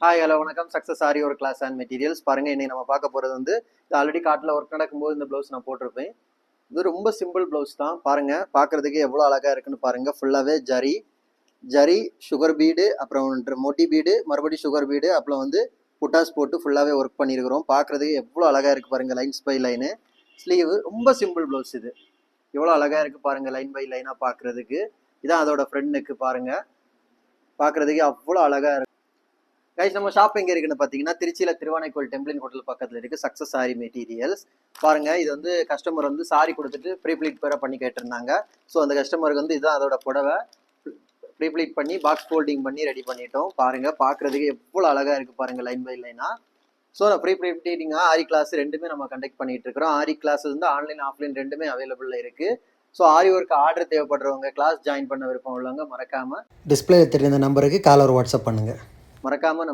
Hi hello வணக்கம். Success ஆரி ஒரு class and materials. பாருங்கள், இன்னைக்கு நம்ம பார்க்க போகிறது வந்து இது ஆல்ரெடி காட்டில் ஒர்க் நடக்கும்போது இந்த ப்ளவுஸ் நான் போட்டிருப்பேன். இது ரொம்ப சிம்பிள் ப்ளவுஸ் தான். பாருங்கள், பார்க்குறதுக்கு எவ்வளோ அழகாக இருக்குன்னு பாருங்கள். ஃபுல்லாகவே ஜரி ஜரி சுகர் பீடு, அப்புறம் மொட்டி பீடு, மறுபடியும் சுகர் பீடு, அப்புறம் வந்து புட்டாஸ் போட்டு ஃபுல்லாகவே ஒர்க் பண்ணியிருக்கிறோம். பார்க்குறதுக்கு எவ்வளோ அழகாக இருக்குது பாருங்கள். Lines by line sleeve. ரொம்ப சிம்பிள் ப்ளவுஸ் இது. எவ்வளோ அழகாக இருக்குது பாருங்கள். லைன் பை லைனாக பார்க்குறதுக்கு. இதான் அதோட ஃப்ரண்ட் நெக்கு பாருங்கள். பார்க்குறதுக்கு அவ்வளோ அழகாக இருக்குது. கைஸ், நம்ம ஷாப் எங்கே இருக்குன்னு பார்த்தீங்கன்னா திருச்சியில் திருவானைக்கோயில் டெம்பிளின் ஹோட்டல் பக்கத்தில் இருக்குது சக்ஸஸ் சாரி மெட்டீரியல்ஸ். பாருங்கள், இது வந்து கஸ்டமர் வந்து சாரி கொடுத்துட்டு ப்ரீப்ளீட் பேர பண்ணி கேட்டிருந்தாங்க. ஸோ அந்த கஸ்டமருக்கு வந்து இதுதான் அதோட புடவை. ப்ரீப்ளீட் பண்ணி பாக்ஸ் ஃபோல்டிங் பண்ணி ரெடி பண்ணிட்டோம். பாருங்கள், பார்க்குறதுக்கு எவ்வளோ அழகாக இருக்குது பாருங்கள், லைன் பை லைனாக. ஸோ நான் ப்ரீப்ளீட்டிங்காக ஆரி கிளாஸ் ரெண்டுமே நம்ம கண்டக்ட் பண்ணிட்டு இருக்கிறோம். ஆரி கிளாஸ் வந்து ஆன்லைன் ஆஃப்லைன் ரெண்டுமே அவைலபிளில் இருக்குது. ஸோ ஆரி ஒர்க் ஆர்டர் தேவைப்படுறவங்க, கிளாஸ் ஜாயின் பண்ண விருப்பம் உள்ளவங்க மறக்காமல் டிஸ்பிளே தெரிந்த நம்பருக்கு கால் ஒரு வாட்ஸ்அப் பண்ணுங்கள். மறக்காமல்